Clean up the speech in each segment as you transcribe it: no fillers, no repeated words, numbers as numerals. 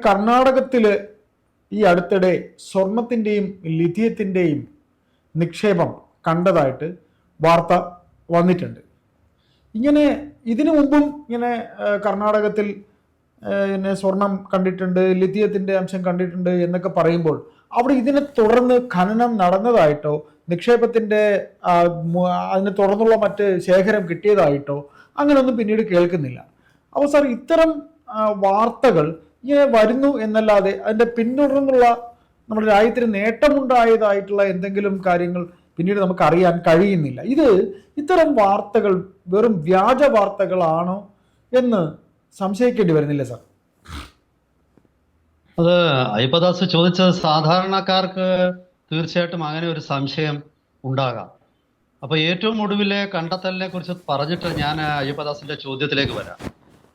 കർണാടകത്തില് ഈ അടുത്തിടെ സ്വർണത്തിൻ്റെയും ലിഥിയത്തിൻ്റെയും നിക്ഷേപം കണ്ടതായിട്ട് വാർത്ത വന്നിട്ടുണ്ട്. ഇങ്ങനെ ഇതിനു മുമ്പും ഇങ്ങനെ കർണാടകത്തിൽ പിന്നെ സ്വർണം കണ്ടിട്ടുണ്ട്, ലിഥിയത്തിൻ്റെ അംശം കണ്ടിട്ടുണ്ട് എന്നൊക്കെ പറയുമ്പോൾ അവിടെ ഇതിനെ തുടർന്ന് ഖനനം നടന്നതായിട്ടോ നിക്ഷേപത്തിൻ്റെ അതിനെ തുടർന്നുള്ള മറ്റ് ശേഖരം കിട്ടിയതായിട്ടോ അങ്ങനെയൊന്നും പിന്നീട് കേൾക്കുന്നില്ല. അപ്പോൾ സാർ, ഇത്തരം വാർത്തകൾ ഇങ്ങനെ വരുന്നു എന്നല്ലാതെ അതിൻ്റെ പിന്തുടർന്നുള്ള നമ്മുടെ രാജ്യത്തിന് നേട്ടമുണ്ടായതായിട്ടുള്ള എന്തെങ്കിലും കാര്യങ്ങൾ പിന്നീട് നമുക്ക് അറിയാൻ കഴിയുന്നില്ല. ഇത്തരം വാർത്തകൾ വെറും വ്യാജ വാർത്തകളാണോ എന്ന് സംശയിക്കേണ്ടി വരുന്നില്ല സാർ? അത് അയ്യപ്പദാസ് ചോദിച്ചത് സാധാരണക്കാർക്ക് തീർച്ചയായിട്ടും അങ്ങനെ ഒരു സംശയം ഉണ്ടാകാം. അപ്പൊ ഏറ്റവും ഒടുവിലെ കണ്ടെത്തലിനെ കുറിച്ച് പറഞ്ഞിട്ട് ഞാൻ അയ്യപ്പദാസിന്റെ ചോദ്യത്തിലേക്ക് വരാം.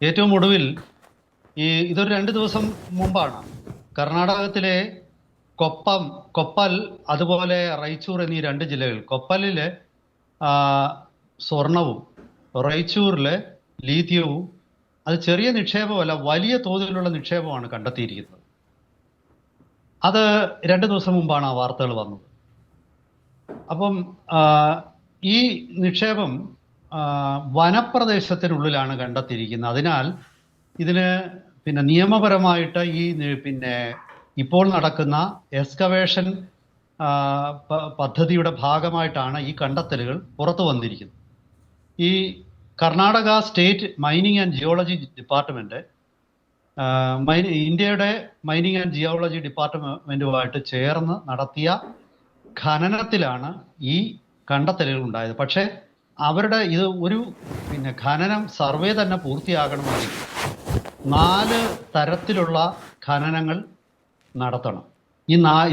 ഏറ്റവും ഒടുവിൽ ഇതൊരു 2 ദിവസം മുമ്പാണ് കർണാടകത്തിലെ കൊപ്പൽ അതുപോലെ റൈച്ചൂർ എന്നീ 2 ജില്ലകൾ, കൊപ്പലിലെ സ്വർണവും റൈച്ചൂരിലെ ലീഥിയവും, അത് ചെറിയ നിക്ഷേപമല്ല, വലിയ തോതിലുള്ള നിക്ഷേപമാണ് കണ്ടെത്തിയിരിക്കുന്നത്. അത് 2 ദിവസം മുമ്പാണ് ആ വാർത്തകൾ വന്നത്. അപ്പം ഈ നിക്ഷേപം വനപ്രദേശത്തിനുള്ളിലാണ് കണ്ടെത്തിയിരിക്കുന്നത്. അതിനാൽ ഇതിന് നിയമപരമായിട്ട് ഇപ്പോൾ നടക്കുന്ന എക്സ്കവേഷൻ പദ്ധതിയുടെ ഭാഗമായിട്ടാണ് ഈ കണ്ടെത്തലുകൾ പുറത്തു വന്നിരിക്കുന്നത്. ഈ Karnataka state mining and geology department ഇന്ത്യയുടെ മൈനിങ് ആൻഡ് ജിയോളജി ഡിപ്പാർട്ട്മെന്റുമായിട്ട് ചേർന്ന് നടത്തിയ ഖനനത്തിലാണ് ഈ കണ്ടെത്തലുകൾ ഉണ്ടായത്. പക്ഷേ അവരുടെ ഒരു ഖനനം സർവേ തന്നെ പൂർത്തിയാകണമെങ്കിൽ 4 തരത്തിലുള്ള ഖനനങ്ങൾ നടത്തണം.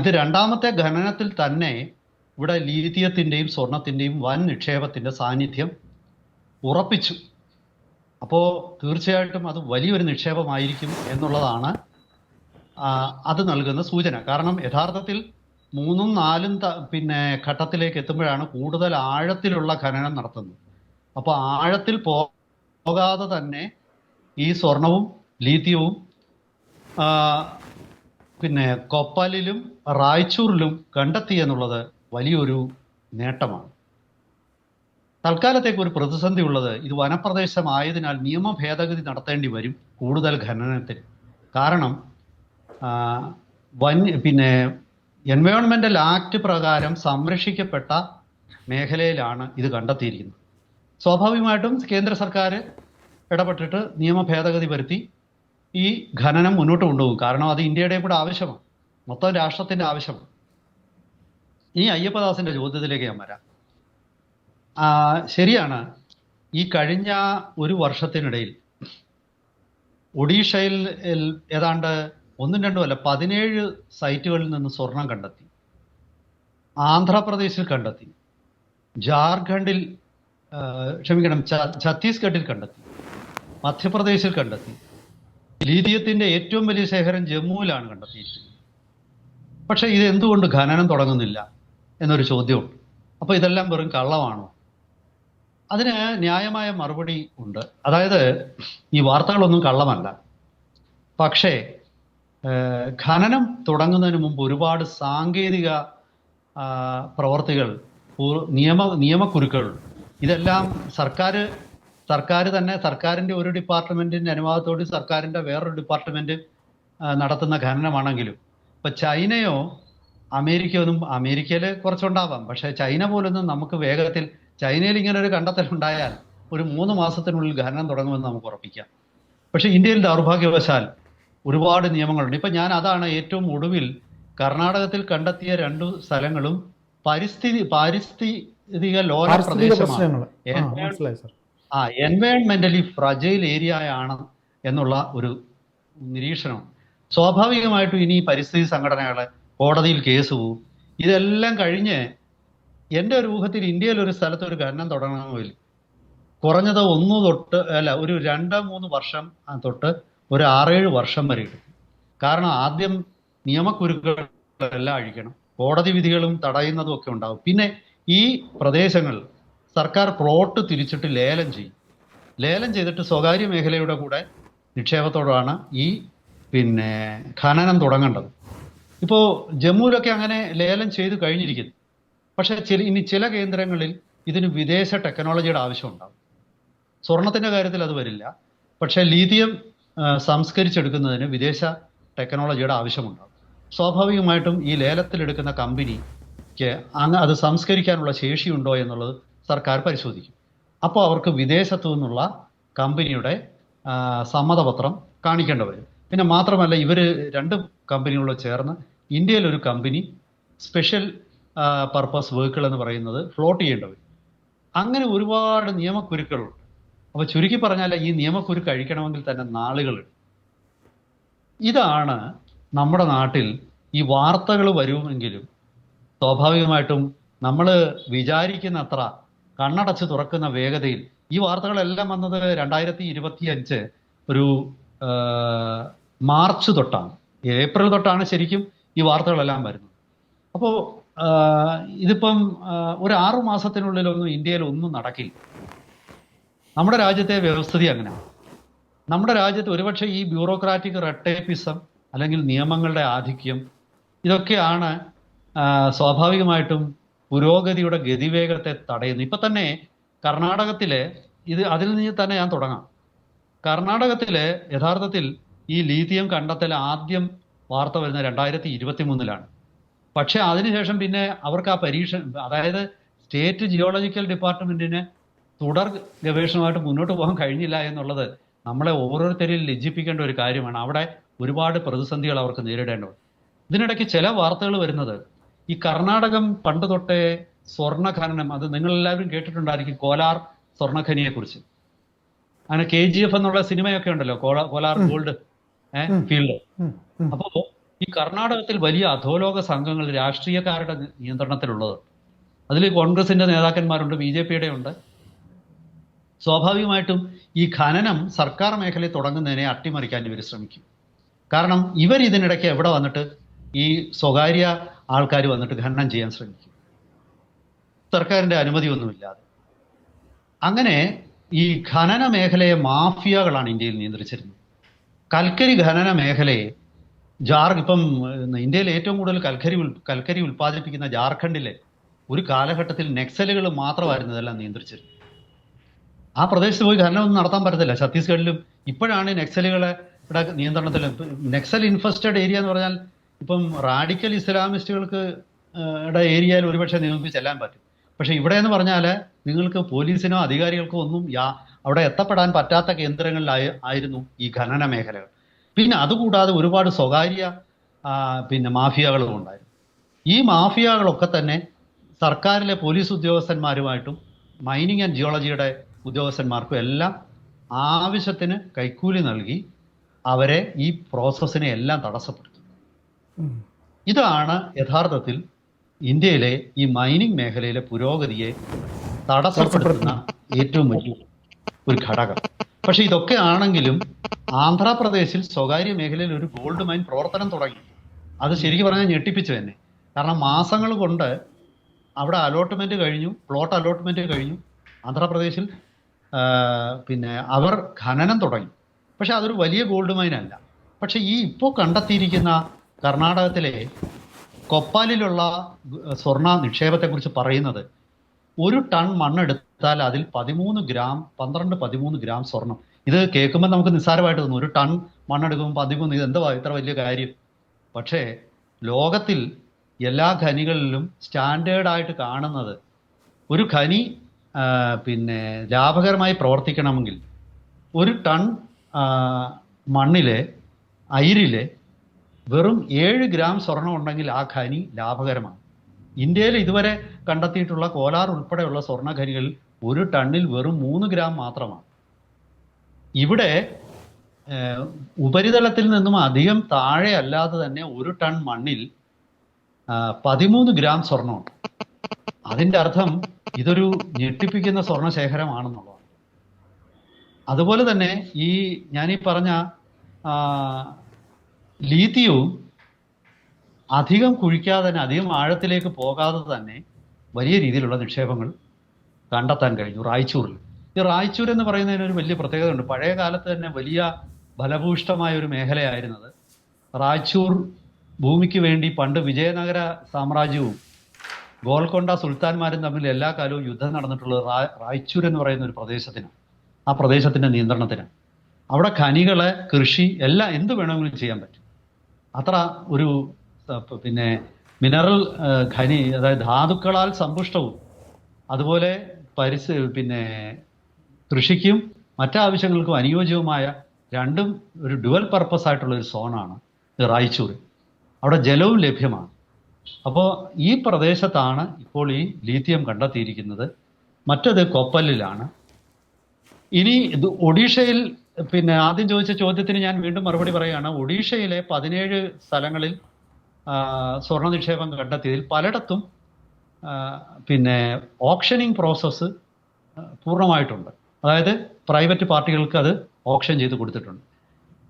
ഇത് 2ാമത്തെ ഖനനത്തിൽ തന്നെ ഇവിടെ ലീഥിയത്തിൻ്റെയും സ്വർണത്തിൻ്റെയും വൻ നിക്ഷേപത്തിൻ്റെ സാന്നിധ്യം ഉറപ്പിച്ചു. അപ്പോൾ തീർച്ചയായിട്ടും അത് വലിയൊരു നിക്ഷേപമായിരിക്കും എന്നുള്ളതാണ് അത് നൽകുന്ന സൂചന. കാരണം യഥാർത്ഥത്തിൽ 3ഉം 4ഉം ഘട്ടത്തിലേക്ക് എത്തുമ്പോഴാണ് കൂടുതൽ ആഴത്തിലുള്ള ഖനനം നടത്തുന്നത്. അപ്പോൾ ആഴത്തിൽ പോകാതെ തന്നെ ഈ സ്വർണവും ലീഥിയവും കൊപ്പലിലും റായ്ചൂരിലും കണ്ടെത്തി എന്നുള്ളത് വലിയൊരു നേട്ടമാണ്. തൽക്കാലത്തേക്ക് ഒരു പ്രതിസന്ധി ഉള്ളത്, ഇത് വനപ്രദേശമായതിനാൽ നിയമ ഭേദഗതി നടത്തേണ്ടി വരും കൂടുതൽ ഖനനത്തിന്. കാരണം എൻവയോൺമെന്റൽ ആക്ട് പ്രകാരം സംരക്ഷിക്കപ്പെട്ട മേഖലയിലാണ് ഇത് കണ്ടെത്തിയിരിക്കുന്നത്. സ്വാഭാവികമായിട്ടും കേന്ദ്ര സർക്കാർ ഇടപെട്ടിട്ട് നിയമ ഭേദഗതി വരുത്തി ഈ ഖനനം മുന്നോട്ട് കൊണ്ടുപോകും. കാരണം അത് ഇന്ത്യയുടെ കൂടെ ആവശ്യമാണ്, മൊത്തം രാഷ്ട്രത്തിന്റെ ആവശ്യമാണ്. ഈ അയ്യപ്പദാസിന്റെ ചോദ്യത്തിലേക്ക് ഞാൻ വരാം. ശരിയാണ്, ഈ കഴിഞ്ഞ 1 വർഷത്തിനിടയിൽ ഒഡീഷയിൽ ഏതാണ്ട് 1ഉം 2ഉം അല്ല 17 സൈറ്റുകളിൽ നിന്ന് സ്വർണം കണ്ടെത്തി. ആന്ധ്രാപ്രദേശിൽ കണ്ടെത്തി, ജാർഖണ്ഡിൽ ഛത്തീസ്ഗഡിൽ കണ്ടെത്തി, മധ്യപ്രദേശിൽ കണ്ടെത്തി. ലീഥിയത്തിന്റെ ഏറ്റവും വലിയ ശേഖരം ജമ്മുവിലാണ് കണ്ടെത്തിയിരിക്കുന്നത്. പക്ഷെ ഇത് എന്തുകൊണ്ട് ഖനനം തുടങ്ങുന്നില്ല എന്നൊരു ചോദ്യമുണ്ട്. അപ്പോൾ ഇതെല്ലാം വെറും കള്ളമാണോ? അതിന് ന്യായമായ മറുപടി ഉണ്ട്. അതായത് ഈ വാർത്തകളൊന്നും കള്ളമല്ല. പക്ഷേ ഖനനം തുടങ്ങുന്നതിന് മുമ്പ് ഒരുപാട് സാങ്കേതിക പ്രവർത്തികൾ, നിയമക്കുരുക്കൾ, ഇതെല്ലാം സർക്കാർ തന്നെ, സർക്കാരിൻ്റെ ഒരു ഡിപ്പാർട്ട്മെന്റിന്റെ അനുവാദത്തോടെ സർക്കാരിൻ്റെ വേറൊരു ഡിപ്പാർട്ട്മെന്റ് നടത്തുന്ന ഖനനമാണെങ്കിലും ഇപ്പം ചൈനയോ അമേരിക്കയിൽ കുറച്ചുണ്ടാവാം, പക്ഷേ ചൈന പോലൊന്നും നമുക്ക് വേഗത്തിൽ, ചൈനയിൽ ഇങ്ങനെ ഒരു കണ്ടെത്തലുണ്ടായാൽ ഒരു 3 മാസത്തിനുള്ളിൽ ഖനനം തുടങ്ങുമെന്ന് നമുക്ക് ഉറപ്പിക്കാം. പക്ഷേ ഇന്ത്യയിൽ ദൗർഭാഗ്യവശാൽ ഒരുപാട് നിയമങ്ങളുണ്ട്. ഇപ്പം ഞാൻ അതാണ് ഏറ്റവും ഒടുവിൽ കർണാടകത്തിൽ കണ്ടെത്തിയ 2 സ്ഥലങ്ങളും പാരിസ്ഥിതിക ലോല പ്രദേശമാണ്, എൻവയോൺമെന്റലി ഫ്രജൈൽ ഏരിയ ആണ് എന്നുള്ള ഒരു നിരീക്ഷണം. സ്വാഭാവികമായിട്ടും ഇനി പരിസ്ഥിതി സംഘടനകളെ കോടതിയിൽ കേസ് പോവും. ഇതെല്ലാം കഴിഞ്ഞ് എൻ്റെ ഒരു ഊഹത്തിൽ ഇന്ത്യയിൽ ഒരു സ്ഥലത്ത് ഒരു ഖനനം തുടങ്ങണമെങ്കിൽ കുറഞ്ഞത് 1 തൊട്ട് ഒരു 2-3 വർഷം തൊട്ട് ഒരു 6-7 വർഷം വരെ എടുക്കും. കാരണം ആദ്യം നിയമക്കുരുക്കുകളെല്ലാം അഴിക്കണം, കോടതി വിധികളും തടയുന്നതും ഒക്കെ ഉണ്ടാവും. പിന്നെ ഈ പ്രദേശങ്ങൾ സർക്കാർ പ്ലോട്ട് തിരിച്ചിട്ട് ലേലം ചെയ്യും. ലേലം ചെയ്തിട്ട് സ്വകാര്യ മേഖലയുടെ കൂടെ നിക്ഷേപത്തോടാണ് ഈ പിന്നെ ഖനനം തുടങ്ങേണ്ടത്. ഇപ്പോൾ ജമ്മുവിലൊക്കെ അങ്ങനെ ലേലം ചെയ്തു കഴിഞ്ഞിരിക്കുന്നു. പക്ഷേ ഇനി ചില കേന്ദ്രങ്ങളിൽ ഇതിന് വിദേശ ടെക്നോളജിയുടെ ആവശ്യമുണ്ടാകും. സ്വർണത്തിൻ്റെ കാര്യത്തിൽ അത് വരില്ല. പക്ഷേ ലീഥിയം സംസ്കരിച്ചെടുക്കുന്നതിന് വിദേശ ടെക്നോളജിയുടെ ആവശ്യമുണ്ടാകും. സ്വാഭാവികമായിട്ടും ഈ ലേലത്തിലെടുക്കുന്ന കമ്പനിക്ക് അത് സംസ്കരിക്കാനുള്ള ശേഷിയുണ്ടോ എന്നുള്ളത് സർക്കാർ പരിശോധിക്കും. അപ്പോൾ അവർക്ക് വിദേശത്തു നിന്നുള്ള കമ്പനിയുടെ സമ്മതപത്രം കാണിക്കേണ്ടി വരും. പിന്നെ മാത്രമല്ല, ഇവർ രണ്ട് കമ്പനികളോട് ചേർന്ന് ഇന്ത്യയിലൊരു കമ്പനി സ്പെഷ്യൽ പർപ്പസ് വെഹിക്കിൾ എന്ന് പറയുന്നത് ഫ്ലോട്ട് ചെയ്യേണ്ടി വരും. അങ്ങനെ ഒരുപാട് നിയമക്കുരുക്കളുണ്ട്. അപ്പോൾ ചുരുക്കി പറഞ്ഞാൽ ഈ നിയമക്കുരുക്ക് അഴിക്കണമെങ്കിൽ തന്നെ നാളുകളുണ്ട്. ഇതാണ് നമ്മുടെ നാട്ടിൽ ഈ വാർത്തകൾ വരുമെങ്കിലും സ്വാഭാവികമായിട്ടും നമ്മൾ വിചാരിക്കുന്ന അത്ര കണ്ണടച്ച് തുറക്കുന്ന വേഗതയിൽ ഈ വാർത്തകളെല്ലാം വന്നത് 2025 ഒരു മാർച്ച് തൊട്ടാണ്, ഏപ്രിൽ തൊട്ടാണ് ശരിക്കും ഈ വാർത്തകളെല്ലാം വരുന്നത്. അപ്പോൾ ഇതിപ്പം ഒരു 6 മാസത്തിനുള്ളിലൊന്നും ഇന്ത്യയിൽ ഒന്നും നടക്കില്ല. നമ്മുടെ രാജ്യത്തെ വ്യവസ്ഥിതി അങ്ങനെയാണ്. നമ്മുടെ രാജ്യത്ത് ഒരുപക്ഷെ ഈ ബ്യൂറോക്രാറ്റിക് റെഡ് ടേപ്പിസം അല്ലെങ്കിൽ നിയമങ്ങളുടെ ആധിക്യം ഇതൊക്കെയാണ് സ്വാഭാവികമായിട്ടും പുരോഗതിയുടെ ഗതിവേഗത്തെ തടയുന്നത്. ഇപ്പം തന്നെ കർണാടകത്തിലെ അതിൽ നിന്ന് തന്നെ ഞാൻ തുടങ്ങാം. കർണാടകത്തിലെ യഥാർത്ഥത്തിൽ ഈ ലീഥിയം കണ്ടെത്തൽ ആദ്യം വാർത്ത വരുന്നത് 2023 പക്ഷേ അതിനുശേഷം പിന്നെ അവർക്ക് ആ പരീക്ഷ, അതായത് സ്റ്റേറ്റ് ജിയോളജിക്കൽ ഡിപ്പാർട്ട്മെന്റിന് തുടർ ഗവേഷണമായിട്ട് മുന്നോട്ട് പോകാൻ കഴിഞ്ഞില്ല എന്നുള്ളത് നമ്മളെ ഓരോരുത്തരെയും ലജ്ജിപ്പിക്കേണ്ട ഒരു കാര്യമാണ്. അവിടെ ഒരുപാട് പ്രതിസന്ധികൾ അവർക്ക് നേരിടേണ്ടത്. ഇതിനിടയ്ക്ക് ചില വാർത്തകൾ വരുന്നത് ഈ കർണാടകം പണ്ട് തൊട്ടേ സ്വർണ്ണ ഖനനം, അത് നിങ്ങളെല്ലാവരും കേട്ടിട്ടുണ്ടായിരിക്കും, കോലാർ സ്വർണ്ണഖനിയെക്കുറിച്ച്. അങ്ങനെ KGF എന്നുള്ള സിനിമയൊക്കെ ഉണ്ടല്ലോ, കോലാർ ഗോൾഡ് ഫീൽഡ്. അപ്പോൾ ഈ കർണാടകത്തിൽ വലിയ അധോലോക സംഘങ്ങൾ രാഷ്ട്രീയക്കാരുടെ നിയന്ത്രണത്തിലുള്ളത്. അതിൽ കോൺഗ്രസിന്റെ നേതാക്കന്മാരുണ്ട്, BJPയുടെ ഉണ്ട്. സ്വാഭാവികമായിട്ടും ഈ ഖനനം സർക്കാർ മേഖലയിൽ തുടങ്ങുന്നതിനെ അട്ടിമറിക്കാൻ ഇവർ ശ്രമിക്കും. കാരണം ഇവർ ഇതിനിടയ്ക്ക് എവിടെ വന്നിട്ട് ഈ സ്വകാര്യ ആൾക്കാർ വന്നിട്ട് ഖനനം ചെയ്യാൻ ശ്രമിക്കും, സർക്കാരിൻ്റെ അനുമതിയൊന്നുമില്ലാതെ. അങ്ങനെ ഈ ഖനന മേഖലയെ മാഫിയകളാണ് ഇന്ത്യയിൽ നിയന്ത്രിച്ചിരുന്നത്. കൽക്കരി ഖനന മേഖലയെ ഇപ്പം ഇന്ത്യയിൽ ഏറ്റവും കൂടുതൽ കൽക്കരി ഉൽപ്പാദിപ്പിക്കുന്ന ജാർഖണ്ഡിലെ ഒരു കാലഘട്ടത്തിൽ നക്സലുകൾ മാത്രമായിരുന്നു ഇതെല്ലാം നിയന്ത്രിച്ചിരുന്നത്. ആ പ്രദേശത്ത് പോയി ഖനനമൊന്നും നടത്താൻ പറ്റത്തില്ല. ഛത്തീസ്ഗഡിലും ഇപ്പോഴാണ് നക്സലുകളുടെ നിയന്ത്രണത്തിൽ. നക്സൽ ഇൻഫെസ്റ്റഡ് ഏരിയ എന്ന് പറഞ്ഞാൽ ഇപ്പം റാഡിക്കൽ ഇസ്ലാമിസ്റ്റുകൾക്ക് ഏരിയയിൽ ഒരുപക്ഷെ നിങ്ങൾക്ക് ചെല്ലാൻ പറ്റും. പക്ഷെ ഇവിടെ എന്ന് പറഞ്ഞാൽ നിങ്ങൾക്ക് പോലീസിനോ അധികാരികൾക്കോ ഒന്നും അവിടെ എത്തപ്പെടാൻ പറ്റാത്ത കേന്ദ്രങ്ങളിലായിരുന്നു ഈ ഖനന മേഖലകൾ. പിന്നെ അതുകൂടാതെ ഒരുപാട് സ്വകാര്യ മാഫിയകളും ഉണ്ടായിരുന്നു. ഈ മാഫിയകളൊക്കെ തന്നെ സർക്കാരിലെ പോലീസ് ഉദ്യോഗസ്ഥന്മാരുമായിട്ടും മൈനിങ് ആൻഡ് ജിയോളജിയുടെ ഉദ്യോഗസ്ഥന്മാർക്കും എല്ലാം ആവശ്യത്തിന് കൈക്കൂലി നൽകി അവരെ ഈ പ്രോസസ്സിനെ എല്ലാം തടസ്സപ്പെടുത്തും. ഇതാണ് യഥാർത്ഥത്തിൽ ഇന്ത്യയിലെ ഈ മൈനിങ് മേഖലയിലെ പുരോഗതിയെ തടസ്സപ്പെടുത്തുന്ന ഏറ്റവും വലിയ ഒരു ഘടകം. പക്ഷെ ഇതൊക്കെ ആണെങ്കിലും ആന്ധ്രാപ്രദേശിൽ സ്വകാര്യ മേഖലയിൽ ഒരു ഗോൾഡ് മൈൻ പ്രവർത്തനം തുടങ്ങി. അത് ശരിക്കും പറഞ്ഞാൽ ഞെട്ടിപ്പിച്ചു തന്നെ. കാരണം മാസങ്ങൾ കൊണ്ട് അവിടെ അലോട്ട്മെന്റ് കഴിഞ്ഞു, പ്ലോട്ട് അലോട്ട്മെന്റ് കഴിഞ്ഞു. ആന്ധ്രാപ്രദേശിൽ അവർ ഖനനം തുടങ്ങി. പക്ഷെ അതൊരു വലിയ ഗോൾഡ് മൈൻ അല്ല. പക്ഷെ ഈ ഇപ്പോൾ കണ്ടെത്തിയിരിക്കുന്ന കർണാടകത്തിലെ കൊപ്പാലിലുള്ള സ്വർണ്ണ നിക്ഷേപത്തെക്കുറിച്ച് പറയുന്നത് 1 ടൺ മണ്ണെടുത്താൽ അതിൽ 12-13 ഗ്രാം സ്വർണം. ഇത് കേൾക്കുമ്പോൾ നമുക്ക് നിസ്സാരമായിട്ട് തോന്നും. 1 ടൺ മണ്ണെടുക്കുമ്പോൾ 13, ഇത് എന്താ ഇത്ര വലിയ കാര്യം? പക്ഷേ ലോകത്തിൽ എല്ലാ ഖനികളിലും സ്റ്റാൻഡേർഡായിട്ട് കാണുന്നത് ഒരു ഖനി ലാഭകരമായി പ്രവർത്തിക്കണമെങ്കിൽ 1 ടൺ അയിരിലെ വെറും 7 ഗ്രാം സ്വർണം ഉണ്ടെങ്കിൽ ആ ഖനി ലാഭകരമാണ്. ഇന്ത്യയിൽ ഇതുവരെ കണ്ടെത്തിയിട്ടുള്ള കോലാർ ഉൾപ്പെടെയുള്ള സ്വർണ്ണ ഖനികളിൽ 1 ടണ്ണിൽ വെറും 3 ഗ്രാം മാത്രമാണ്. ഇവിടെ ഉപരിതലത്തിൽ നിന്നും അധികം താഴെ അല്ലാതെ തന്നെ 1 ടൺ മണ്ണിൽ 13 ഗ്രാം സ്വർണ്ണമുണ്ട്. അതിൻ്റെ അർത്ഥം ഇതൊരു ഞെട്ടിപ്പിക്കുന്ന സ്വർണ്ണശേഖരമാണെന്നുള്ളതാണ്. അതുപോലെ തന്നെ ഞാനീ പറഞ്ഞ ലീഥിയവും അധികം കുഴിക്കാതെ തന്നെ, അധികം ആഴത്തിലേക്ക് പോകാതെ തന്നെ വലിയ രീതിയിലുള്ള നിക്ഷേപങ്ങൾ കണ്ടെത്താൻ കഴിഞ്ഞു റായ്ചൂരിൽ. ഈ റായ്ചൂർ എന്ന് പറയുന്നതിന് ഒരു വലിയ പ്രത്യേകത ഉണ്ട്. പഴയ കാലത്ത് തന്നെ വലിയ ഫലഭൂയിഷ്ഠമായ ഒരു മേഖലയായിരുന്നത് റായ്ചൂർ ഭൂമിക്ക് വേണ്ടി പണ്ട് വിജയനഗര സാമ്രാജ്യവും ഗോൽക്കൊണ്ട സുൽത്താൻമാരും തമ്മിൽ എല്ലാ കാലവും യുദ്ധം നടന്നിട്ടുള്ളത് റായ്ചൂർ എന്ന് പറയുന്ന ഒരു പ്രദേശത്തിനാണ്. ആ പ്രദേശത്തിന്റെ നിയന്ത്രണത്തിനാണ്. അവിടെ ഖനികള്, കൃഷി എല്ലാം എന്ത് വേണമെങ്കിലും ചെയ്യാൻ പറ്റും. അത്ര ഒരു പിന്നെ മിനറൽ ഖനി, അതായത് ധാതുക്കളാൽ സമ്പുഷ്ടവും അതുപോലെ പിന്നെ കൃഷിക്കും മറ്റാവശ്യങ്ങൾക്കും അനുയോജ്യവുമായ രണ്ടും ഒരു ഡുവൽ പർപ്പസ് ആയിട്ടുള്ള ഒരു സോണാണ് റായ്ചൂർ. അവിടെ ജലവും ലഭ്യമാണ്. അപ്പോൾ ഈ പ്രദേശത്താണ് ഇപ്പോൾ ഈ ലീത്തിയം കണ്ടെത്തിയിരിക്കുന്നത്. മറ്റത് കൊപ്പലിലാണ്. ഇനി ഇത് ഒഡീഷയിൽ, പിന്നെ ആദ്യം ചോദിച്ച ചോദ്യത്തിന് ഞാൻ വീണ്ടും മറുപടി പറയുകയാണ്. ഒഡീഷയിലെ 17 സ്ഥലങ്ങളിൽ സ്വർണ്ണ നിക്ഷേപം കണ്ടെത്തിയതിൽ പലയിടത്തും പിന്നെ ഓപ്ഷനിങ് പ്രോസസ്സ് പൂർണ്ണമായിട്ടുണ്ട്. അതായത് പ്രൈവറ്റ് പാർട്ടികൾക്ക് അത് ഓപ്ഷൻ ചെയ്ത് കൊടുത്തിട്ടുണ്ട്.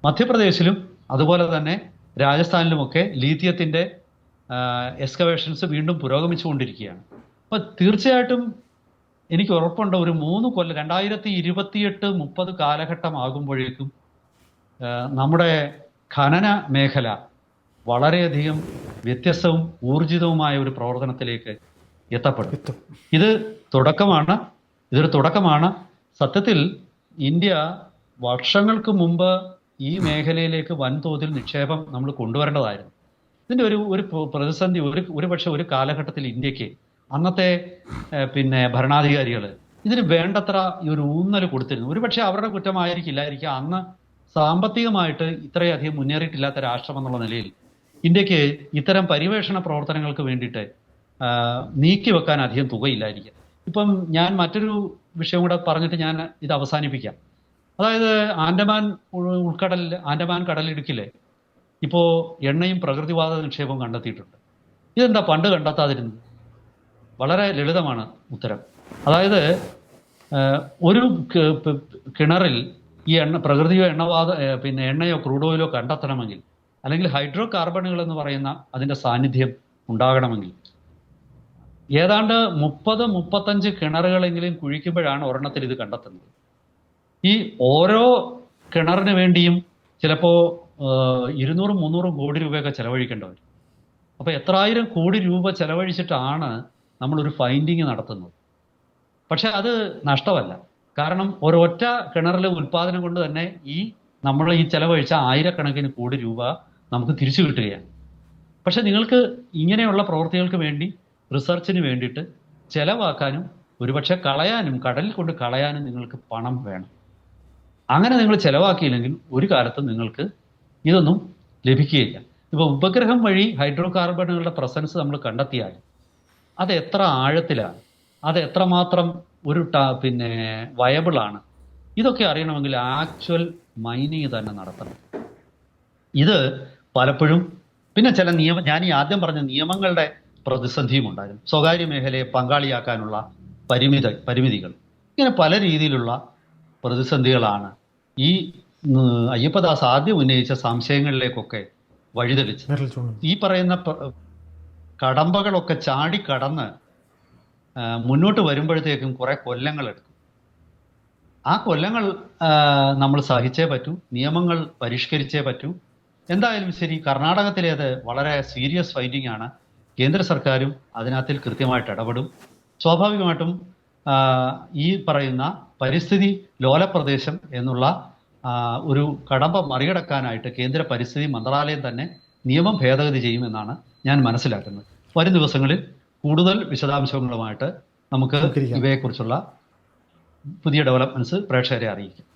മധ്യപ്രദേശിലും അതുപോലെ തന്നെ രാജസ്ഥാനിലുമൊക്കെ ലീത്തിയത്തിൻ്റെ എക്സ്കവേഷൻസ് വീണ്ടും പുരോഗമിച്ചുകൊണ്ടിരിക്കുകയാണ്. അപ്പോൾ തീർച്ചയായിട്ടും എനിക്ക് ഉറപ്പുണ്ട്, ഒരു 3 കൊല്ലം 2028-30 കാലഘട്ടം ആകുമ്പോഴേക്കും നമ്മുടെ ഖനന മേഖല വളരെയധികം വ്യത്യസ്തവും ഊർജിതവുമായ ഒരു പ്രവർത്തനത്തിലേക്ക് എത്തപ്പെടും. ഇതൊരു തുടക്കമാണ്. സത്യത്തിൽ ഇന്ത്യ വർഷങ്ങൾക്ക് മുമ്പ് ഈ മേഖലയിലേക്ക് വൻതോതിൽ നിക്ഷേപം നമ്മൾ കൊണ്ടുവരേണ്ടതായിരുന്നു. ഇതിൻ്റെ ഒരു പ്രതിസന്ധി ഒരു പക്ഷെ ഒരു കാലഘട്ടത്തിൽ ഇന്ത്യക്ക് അന്നത്തെ പിന്നെ ഭരണാധികാരികൾ ഇതിന് വേണ്ടത്ര ഒരു ഊന്നൽ കൊടുത്തിരുന്നു. ഒരുപക്ഷെ അവരുടെ കുറ്റമായിരിക്കില്ലായിരിക്കാം, അന്ന് സാമ്പത്തികമായിട്ട് ഇത്രയധികം മുന്നേറിയിട്ടില്ലാത്ത രാഷ്ട്രം എന്നുള്ള നിലയിൽ ഇന്ത്യക്ക് ഇത്തരം പര്യവേഷണ പ്രവർത്തനങ്ങൾക്ക് വേണ്ടിയിട്ട് നീക്കിവെക്കാൻ അധികം തുകയില്ലായിരിക്കാം. ഇപ്പം ഞാൻ മറ്റൊരു വിഷയം കൂടെ പറഞ്ഞിട്ട് ഞാൻ ഇത് അവസാനിപ്പിക്കാം. അതായത് ആൻഡമാൻ കടലിടുക്കിലെ ഇപ്പോൾ എണ്ണയും പ്രകൃതിവാത നിക്ഷേപവും കണ്ടെത്തിയിട്ടുണ്ട്. ഇതെന്താ പണ്ട് കണ്ടെത്താതിരുന്നത്? വളരെ ലളിതമാണ് ഉത്തരം. അതായത് ഒരു കിണറിൽ ഈ പ്രകൃതിയോ എണ്ണയോ ക്രൂഡ് ഓയിലോ കണ്ടെത്തണമെങ്കിൽ, അല്ലെങ്കിൽ ഹൈഡ്രോ കാർബണുകൾ എന്ന് പറയുന്ന അതിൻ്റെ സാന്നിധ്യം ഉണ്ടാകണമെങ്കിൽ ഏതാണ്ട് 30-35 കിണറുകളെങ്കിലും കുഴിക്കുമ്പോഴാണ് ഒരെണ്ണത്തിൽ ഇത് കണ്ടെത്തുന്നത്. ഈ ഓരോ കിണറിന് വേണ്ടിയും ചിലപ്പോൾ 200-300 കോടി രൂപയൊക്കെ ചെലവഴിക്കേണ്ടി വരും. അപ്പോൾ എത്രായിരം കോടി രൂപ ചെലവഴിച്ചിട്ടാണ് നമ്മളൊരു ഫൈൻഡിങ് നടത്തുന്നത്. പക്ഷെ അത് നഷ്ടമല്ല. കാരണം ഒരൊറ്റ കിണറിലെ ഉൽപ്പാദനം കൊണ്ട് തന്നെ നമ്മൾ ഈ ചെലവഴിച്ച ആയിരക്കണക്കിന് കോടി രൂപ നമുക്ക് തിരിച്ചു കിട്ടുകയാണ്. പക്ഷെ നിങ്ങൾക്ക് ഇങ്ങനെയുള്ള പ്രവൃത്തികൾക്ക് വേണ്ടി, റിസർച്ചിന് വേണ്ടിയിട്ട് ചെലവാക്കാനും ഒരുപക്ഷെ കളയാനും, കടലിൽ കൊണ്ട് കളയാനും നിങ്ങൾക്ക് പണം വേണം. അങ്ങനെ നിങ്ങൾ ചെലവാക്കിയില്ലെങ്കിൽ ഒരു കാലത്തും നിങ്ങൾക്ക് ഇതൊന്നും ലഭിക്കുകയില്ല. ഇപ്പോൾ ഉപഗ്രഹം വഴി ഹൈഡ്രോ കാർബണുകളുടെ പ്രസൻസ് നമ്മൾ കണ്ടെത്തിയാൽ അത് എത്ര ആഴത്തിലാണ്, അത് എത്രമാത്രം ഒരു പിന്നെ വയബിളാണ്, ഇതൊക്കെ അറിയണമെങ്കിൽ ആക്ച്വൽ മൈനിങ് തന്നെ നടത്തണം. ഇത് പലപ്പോഴും പിന്നെ ചില ഞാൻ ഈ ആദ്യം പറഞ്ഞ നിയമങ്ങളുടെ പ്രതിസന്ധിയും ഉണ്ടായിരുന്നു. സ്വകാര്യ മേഖലയെ പങ്കാളിയാക്കാനുള്ള പരിമിതികൾ, ഇങ്ങനെ പല രീതിയിലുള്ള പ്രതിസന്ധികളാണ് ഈ അയ്യപ്പദാസ് ആദ്യം ഉന്നയിച്ച സംശയങ്ങളിലേക്കൊക്കെ വഴിതെളിച്ചത്. ഈ പറയുന്ന കടമ്പകളൊക്കെ ചാടിക്കടന്ന് മുന്നോട്ട് വരുമ്പോഴത്തേക്കും കുറെ കൊല്ലങ്ങൾ എടുക്കും. ആ കൊല്ലങ്ങൾ നമ്മൾ സഹിച്ചേ പറ്റൂ, നിയമങ്ങൾ പരിഷ്കരിച്ചേ പറ്റൂ. എന്തായാലും ശരി, കർണാടകത്തിലേത് വളരെ സീരിയസ് ഫൈൻഡിങ് ആണ്. കേന്ദ്ര സർക്കാരും അതിനകത്തിൽ കൃത്യമായിട്ട് ഇടപെടും. സ്വാഭാവികമായിട്ടും ഈ പറയുന്ന പരിസ്ഥിതി ലോലപ്രദേശം എന്നുള്ള ഒരു കടമ്പ മറികടക്കാനായിട്ട് കേന്ദ്ര പരിസ്ഥിതി മന്ത്രാലയം തന്നെ നിയമം ഭേദഗതി ചെയ്യുമെന്നാണ് ഞാൻ മനസ്സിലാക്കുന്നത്. വരും ദിവസങ്ങളിൽ കൂടുതൽ വിശദാംശങ്ങളുമായിട്ട് നമുക്ക് ഇവയെക്കുറിച്ചുള്ള പുതിയ ഡെവലപ്മെന്റ്സ് പ്രേക്ഷകരെ അറിയിക്കും.